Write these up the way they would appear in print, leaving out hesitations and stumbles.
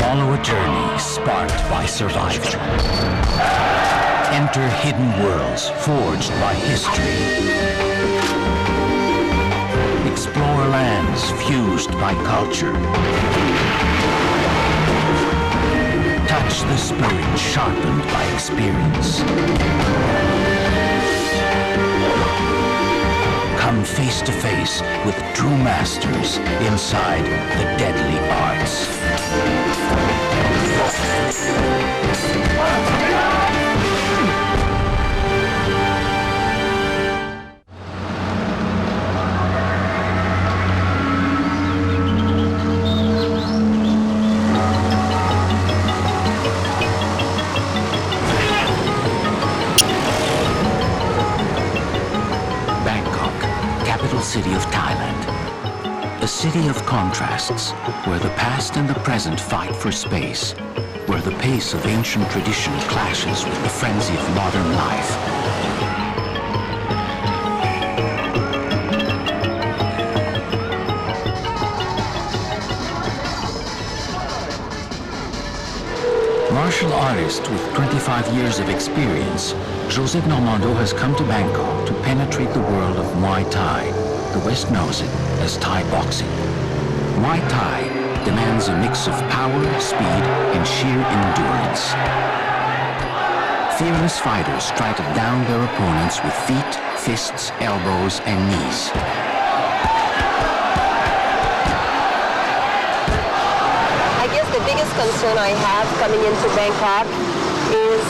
Follow a journey sparked by survival. Enter hidden worlds forged by history. Explore lands fused by culture. Touch the spirit sharpened by experience. Come face to face with true masters inside the deadly arts. City of Thailand. A city of contrasts, where the past and the present fight for space, where the pace of ancient tradition clashes with the frenzy of modern life. Martial artist with 25 years of experience, Josette Normando has come to Bangkok to penetrate the world of Muay Thai. The West knows it as Thai boxing. Muay Thai demands a mix of power, speed, and sheer endurance. Fearless fighters try to down their opponents with feet, fists, elbows, and knees. I guess the biggest concern I have coming into Bangkok is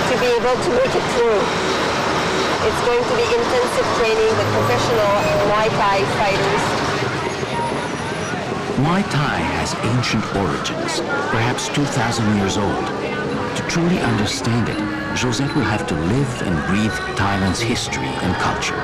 to be able to make it through. It's going to be intensive training with professional Muay Thai fighters. Muay Thai has ancient origins, perhaps 2,000 years old. To truly understand it, Josette will have to live and breathe Thailand's history and culture.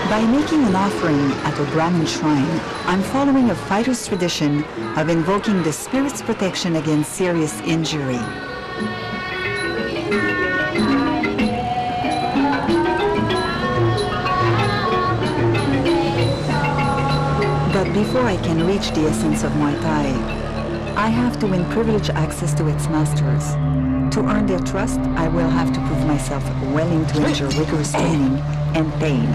By making an offering at a Brahmin shrine, I'm following a fighter's tradition of invoking the spirit's protection against serious injury. But before I can reach the essence of Muay Thai, I have to win privileged access to its masters. To earn their trust, I will have to prove myself willing to endure rigorous training and pain.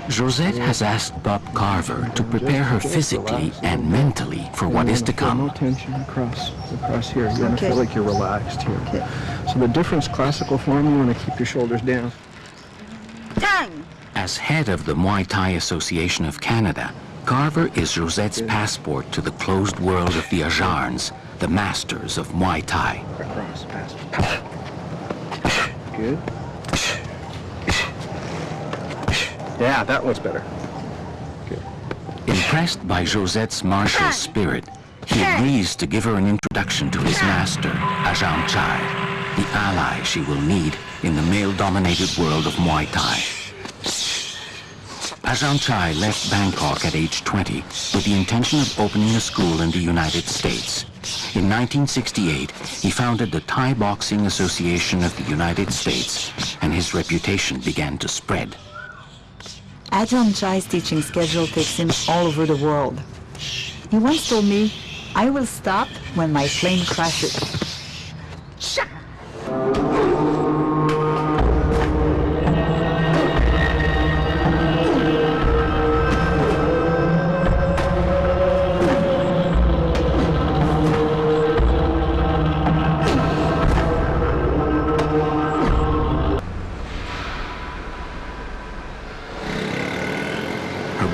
Josette has asked Bob Carver to prepare her physically and mentally for what is to come. No tension across here. You want to feel like you're relaxed here. Okay. So the difference, classical form, you want to keep your shoulders down. Tang! As head of the Muay Thai Association of Canada, Carver is Josette's passport to the closed world of the Ajarns, the masters of Muay Thai. Across, pass. Good. Yeah, that one's better. Good. Impressed by Josette's martial spirit, he agrees to give her an introduction to his master, Ajahn Chai, the ally she will need in the male-dominated world of Muay Thai. Ajahn Chai left Bangkok at age 20 with the intention of opening a school in the United States. In 1968, he founded the Thai Boxing Association of the United States, and his reputation began to spread. Ajahn Chai's teaching schedule takes him all over the world. He once told me, "I will stop when my plane crashes."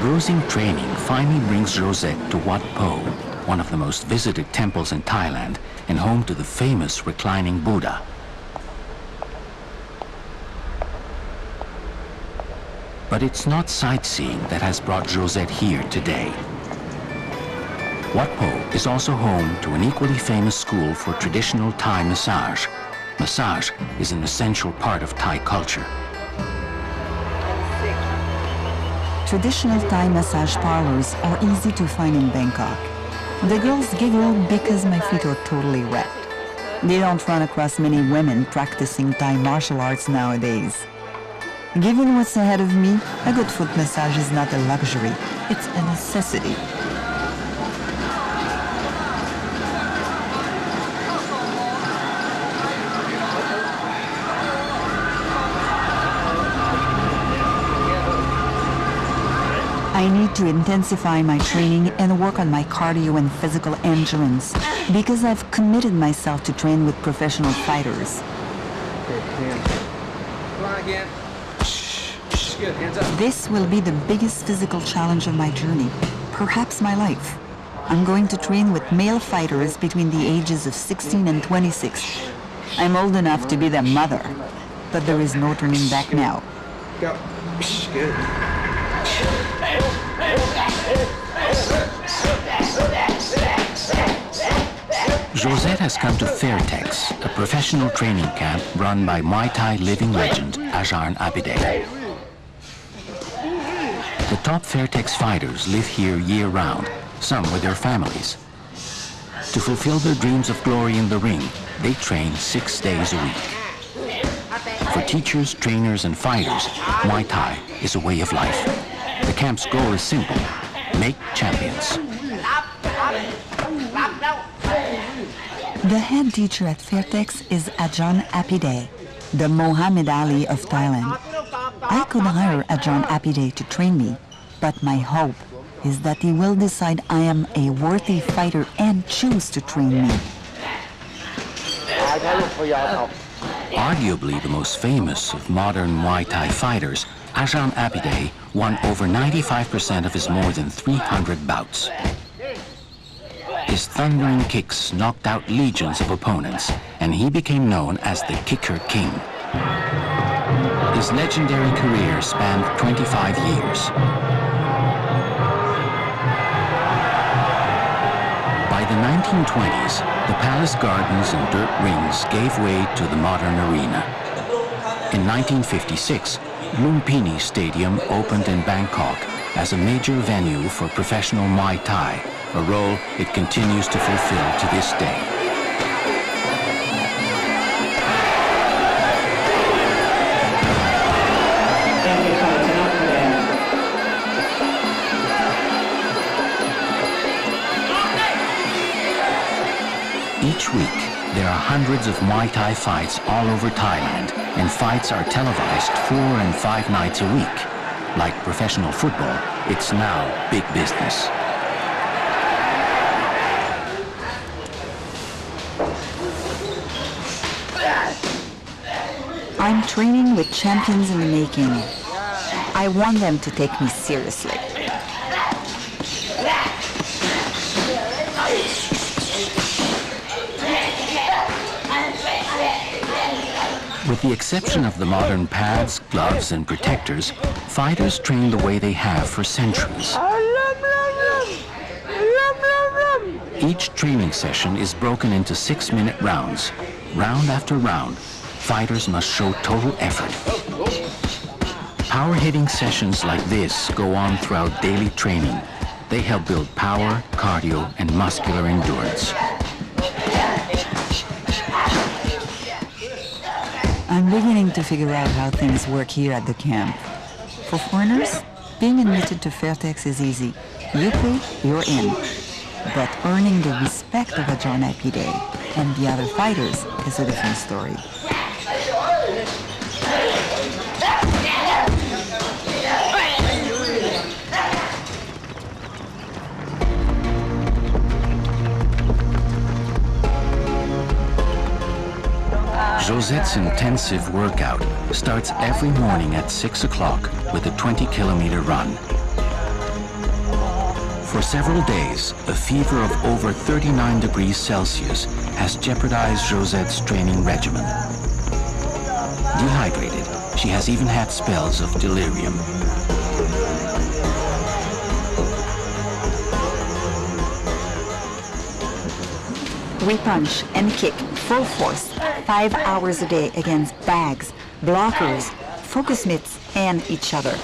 Bruising training finally brings Josette to Wat Po, one of the most visited temples in Thailand and home to the famous reclining Buddha. But it's not sightseeing that has brought Josette here today. Wat Po is also home to an equally famous school for traditional Thai massage. Massage is an essential part of Thai culture. Traditional Thai massage parlors are easy to find in Bangkok. The girls giggle because my feet are totally wet. They don't run across many women practicing Thai martial arts nowadays. Given what's ahead of me, a good foot massage is not a luxury, it's a necessity. I need to intensify my training and work on my cardio and physical endurance because I've committed myself to train with professional fighters. Come on again. Good, hands up. This will be the biggest physical challenge of my journey, perhaps my life. I'm going to train with male fighters between the ages of 16 and 26. I'm old enough to be their mother, but there is no turning back now. Go. Good. Josette has come to Fairtex, a professional training camp run by Muay Thai living legend Ajahn Abhideh. The top Fairtex fighters live here year-round, some with their families. To fulfill their dreams of glory in the ring, they train 6 days a week. For teachers, trainers, and fighters, Muay Thai is a way of life. The camp's goal is simple: make champions. The head teacher at Fairtex is Ajahn Abhideh, the Muhammad Ali of Thailand. I could hire Ajahn Abhideh to train me, but my hope is that he will decide I am a worthy fighter and choose to train me. Arguably the most famous of modern Muay Thai fighters, Ajahn Abhideh won over 95% of his more than 300 bouts. His thundering kicks knocked out legions of opponents, and he became known as the Kicker King. His legendary career spanned 25 years. By the 1920s, the palace gardens and dirt rings gave way to the modern arena. In 1956, Lumpini Stadium opened in Bangkok as a major venue for professional Muay Thai, a role it continues to fulfill to this day. Each week, there are hundreds of Muay Thai fights all over Thailand, and fights are televised 4 and 5 nights a week. Like professional football, it's now big business. I'm training with champions in the making. I want them to take me seriously. With the exception of the modern pads, gloves, and protectors, fighters train the way they have for centuries. Each training session is broken into 6-minute rounds. Round after round, fighters must show total effort. Power hitting sessions like this go on throughout daily training. They help build power, cardio, and muscular endurance. I'm beginning to figure out how things work here at the camp. For foreigners, being admitted to Fairtex is easy. You pay, you're in. But earning the respect of Ajahn Abhideh and the other fighters is a different story. Josette's intensive workout starts every morning at 6 o'clock with a 20-kilometer run. For several days, a fever of over 39 degrees Celsius has jeopardized Josette's training regimen. Dehydrated, she has even had spells of delirium. We punch and kick full force, 5 hours a day against bags, blockers, focus mitts, and each other.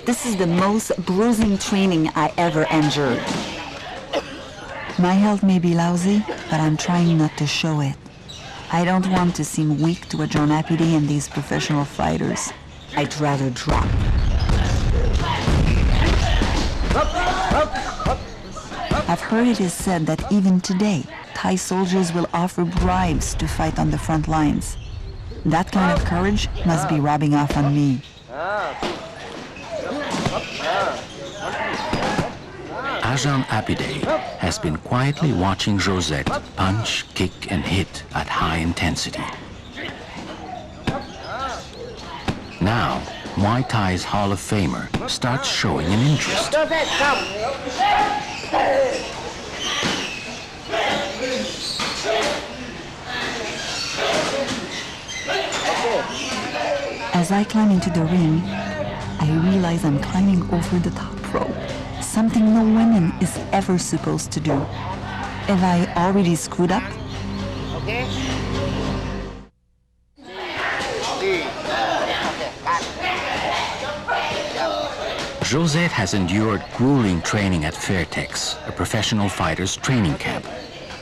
This is the most bruising training I ever endured. My health may be lousy, but I'm trying not to show it. I don't want to seem weak to Ajahn Apide and these professional fighters. I'd rather drop. I've heard it is said that even today, Thai soldiers will offer bribes to fight on the front lines. That kind of courage must be rubbing off on me. Ajahn Apide has been quietly watching Josette punch, kick, and hit at high intensity. Now, Muay Thai's Hall of Famer starts showing an interest. As I climb into the ring, I realize I'm climbing over the top rope, something no woman is ever supposed to do. Have I already screwed up? Josette has endured grueling training at Fairtex, a professional fighter's training camp.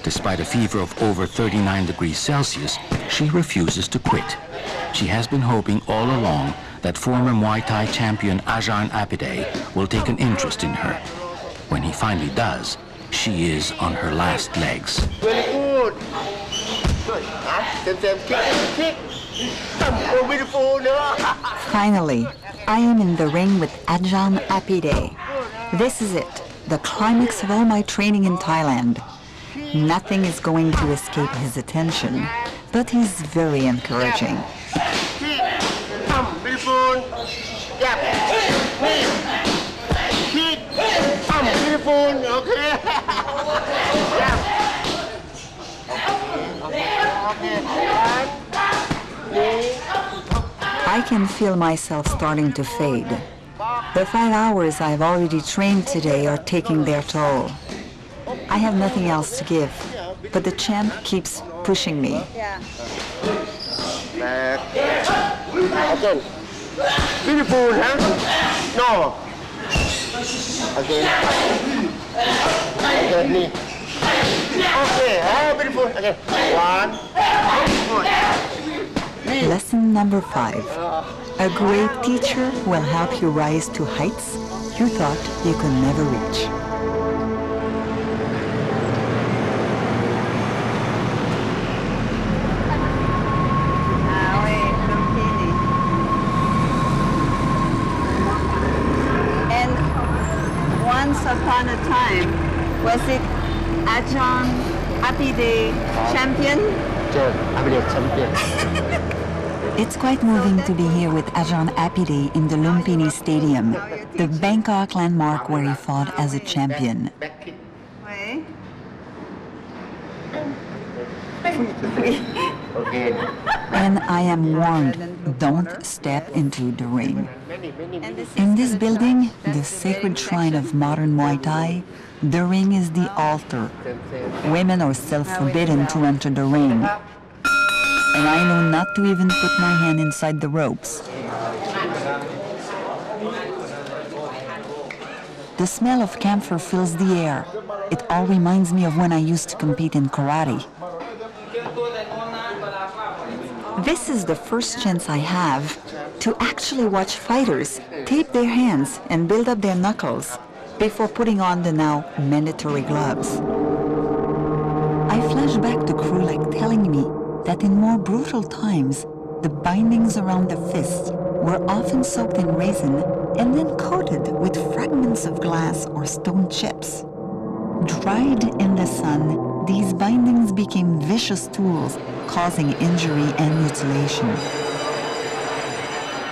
Despite a fever of over 39 degrees Celsius, she refuses to quit. She has been hoping all along that former Muay Thai champion Ajahn Apide will take an interest in her. When he finally does, she is on her last legs. Very good. Good. Kick. Oh, beautiful. Finally, I am in the ring with Ajahn Apide. This is it, the climax of all my training in Thailand. Nothing is going to escape his attention, but he's very encouraging. Beautiful. Yeah. Kick. Beautiful. Okay. I can feel myself starting to fade. The 5 hours I've already trained today are taking their toll. I have nothing else to give, but the champ keeps pushing me. Again. Beautiful, huh? No. Again. Again. Okay, oh, beautiful. Okay. One. Lesson number 5. A great teacher will help you rise to heights you thought you could never reach. And once upon a time, was it Ajahn Apide champion? It's quite moving to be here with Ajahn Apide in the Lumpini Stadium, the Bangkok landmark where he fought as a champion. Wait. And I am warned, don't step into the ring. In this building, the sacred shrine of modern Muay Thai, the ring is the altar. Women are still forbidden to enter the ring. And I know not to even put my hand inside the ropes. The smell of camphor fills the air. It all reminds me of when I used to compete in karate. This is the first chance I have to actually watch fighters tape their hands and build up their knuckles before putting on the now mandatory gloves. I flash back to Krulek telling me that in more brutal times, the bindings around the fists were often soaked in resin and then coated with fragments of glass or stone chips. Dried in the sun, these bindings became vicious tools, causing injury and mutilation.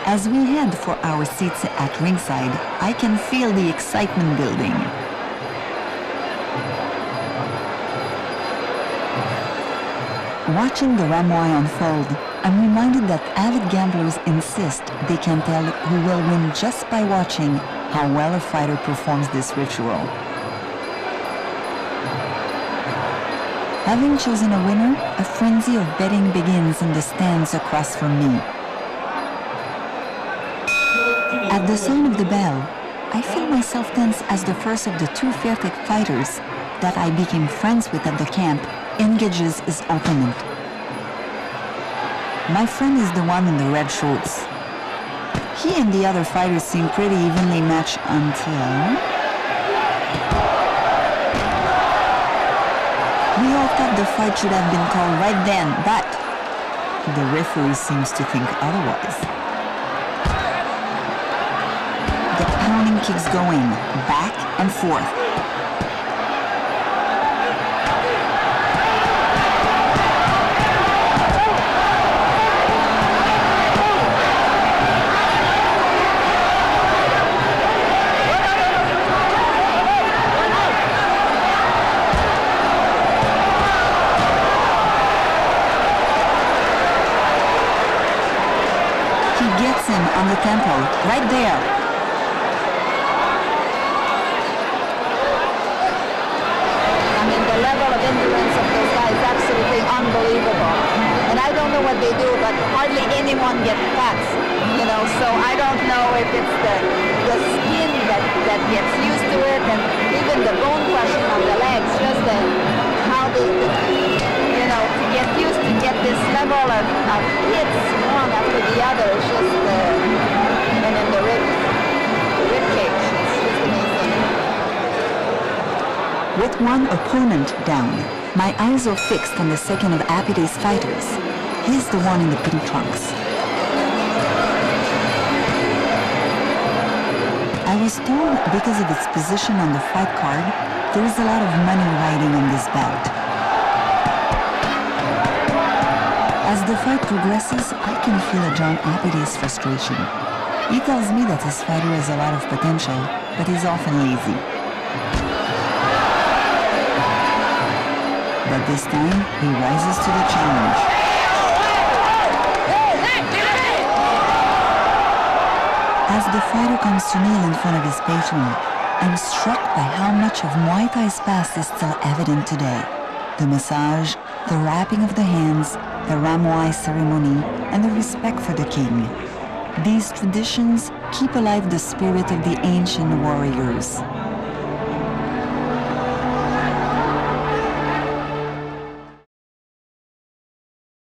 As we head for our seats at ringside, I can feel the excitement building. Watching the Ramway unfold, I'm reminded that avid gamblers insist they can tell who will win just by watching how well a fighter performs this ritual. Having chosen a winner, a frenzy of betting begins in the stands across from me. At the sound of the bell, I feel myself tense as the first of the two Fairtech fighters that I became friends with at the camp engages his opponent. My friend is the one in the red shorts. He and the other fighters seem pretty evenly matched until... We all thought the fight should have been called right then, but the referee seems to think otherwise. The pounding keeps going, back and forth. He gets him on the temple, right there. The level of endurance of those guys is absolutely unbelievable. And I don't know what they do, but hardly anyone gets cuts. So I don't know if it's the skin that gets used to it, and even the bone crushing on the legs, just how they, to get used to get this level of hits one after the other. It's just, and then the rib cage, it's just amazing. With one opponent down, my eyes are fixed on the second of Apiday's fighters. He's the one in the pink trunks. I was told because of its position on the fight card, there is a lot of money riding on this bout. As the fight progresses, I can feel John Apiday's frustration. He tells me that his fighter has a lot of potential, but he's often lazy. But this time, he rises to the challenge. As the fighter comes to kneel in front of his patron, I'm struck by how much of Muay Thai's past is still evident today. The massage, the wrapping of the hands, the Ramuai ceremony, and the respect for the king. These traditions keep alive the spirit of the ancient warriors.